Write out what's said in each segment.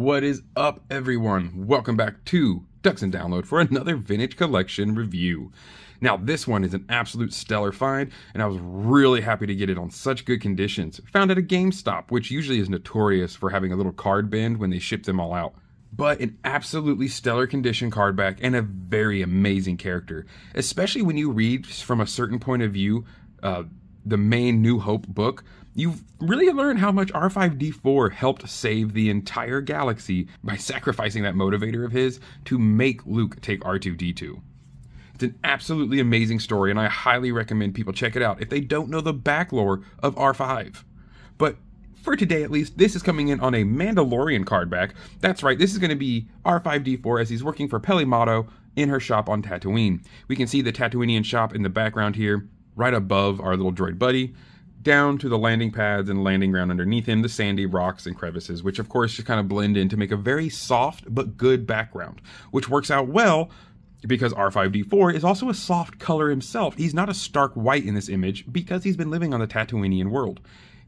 What is up, everyone? Welcome back to Ducks and Download for another Vintage Collection review. Now, this one is an absolute stellar find, and I was really happy to get it on such good conditions. Found at a GameStop, which usually is notorious for having a little card bend when they ship them all out. But an absolutely stellar condition card back and a very amazing character. Especially when you read from a certain point of view, the main New Hope book, you've really learned how much R5-D4 helped save the entire galaxy by sacrificing that motivator of his to make Luke take R2-D2. It's an absolutely amazing story, and I highly recommend people check it out if they don't know the back lore of R5. But for today, at least, this is coming in on a Mandalorian card back. That's right, this is going to be R5-D4 as he's working for Peli Motto in her shop on Tatooine. We can see the Tatooinean shop in the background here, right above our little droid buddy, down to the landing pads and landing ground underneath him, the sandy rocks and crevices, which of course just kind of blend in to make a very soft but good background, which works out well because R5-D4 is also a soft color himself. He's not a stark white in this image because he's been living on the Tatooinean world.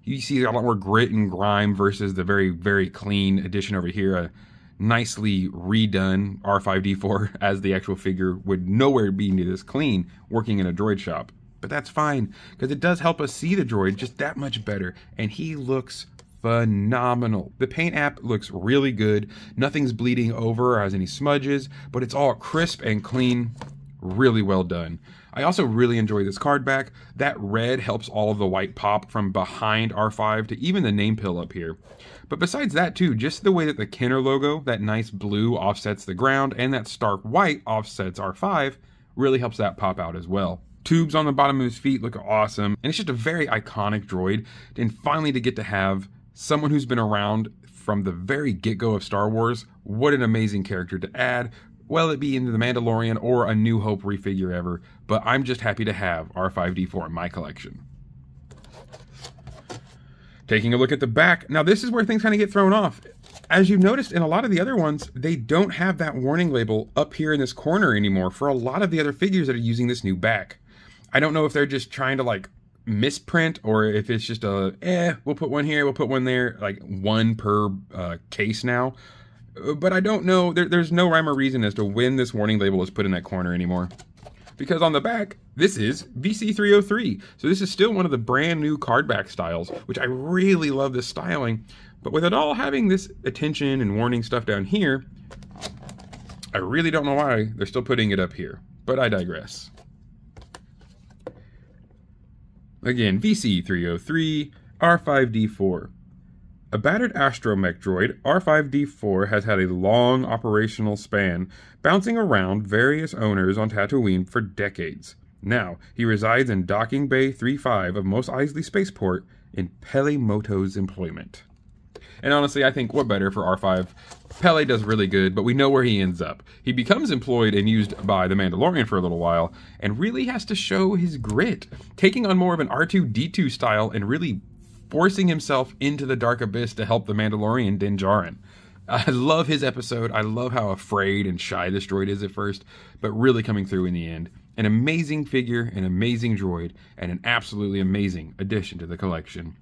You see a lot more grit and grime versus the very, very clean addition over here, a nicely redone R5-D4 as the actual figure would nowhere be near this clean working in a droid shop. But that's fine, because it does help us see the droid just that much better, and he looks phenomenal. The paint app looks really good. Nothing's bleeding over or has any smudges, but it's all crisp and clean. Really well done. I also really enjoy this card back. That red helps all of the white pop from behind R5 to even the name pill up here. But besides that too, just the way that the Kenner logo, that nice blue offsets the ground, and that stark white offsets R5, really helps that pop out as well. Tubes on the bottom of his feet look awesome, and it's just a very iconic droid. And finally to get to have someone who's been around from the very get-go of Star Wars, what an amazing character to add, well it be into the Mandalorian or a New Hope refigure ever, but I'm just happy to have R5-D4 in my collection. Taking a look at the back, now this is where things kind of get thrown off. As you've noticed in a lot of the other ones, they don't have that warning label up here in this corner anymore for a lot of the other figures that are using this new back. I don't know if they're just trying to like misprint or if it's just a, we'll put one here, we'll put one there, like one per case now. But I don't know, there's no rhyme or reason as to when this warning label is put in that corner anymore. Because on the back, this is VC303. So this is still one of the brand new card back styles, which I really love this styling. But with it all having this attention and warning stuff down here, I really don't know why they're still putting it up here. But I digress. Again, VC303, R5-D4. A battered astromech droid, R5-D4 has had a long operational span, bouncing around various owners on Tatooine for decades. Now, he resides in Docking Bay 35 of Mos Eisley Spaceport in Peli Motto's employment. And honestly, I think what better for R5? Peli does really good, but we know where he ends up. He becomes employed and used by the Mandalorian for a little while, and really has to show his grit, taking on more of an R2-D2 style and really forcing himself into the dark abyss to help the Mandalorian Din Djarin. I love his episode. I love how afraid and shy this droid is at first, but really coming through in the end. An amazing figure, an amazing droid, and an absolutely amazing addition to the collection.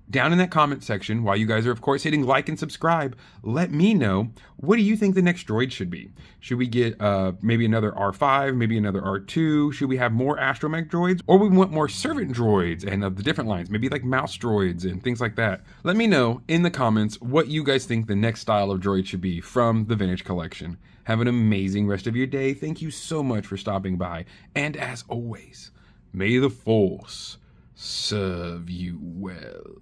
Down in that comment section, while you guys are of course hitting like and subscribe, let me know, what do you think the next droid should be? Should we get maybe another R5, maybe another R2? Should we have more astromech droids? Or we want more servant droids and of the different lines, maybe like mouse droids and things like that. Let me know in the comments what you guys think the next style of droid should be from the Vintage Collection. Have an amazing rest of your day. Thank you so much for stopping by. And as always, may the Force serve you well.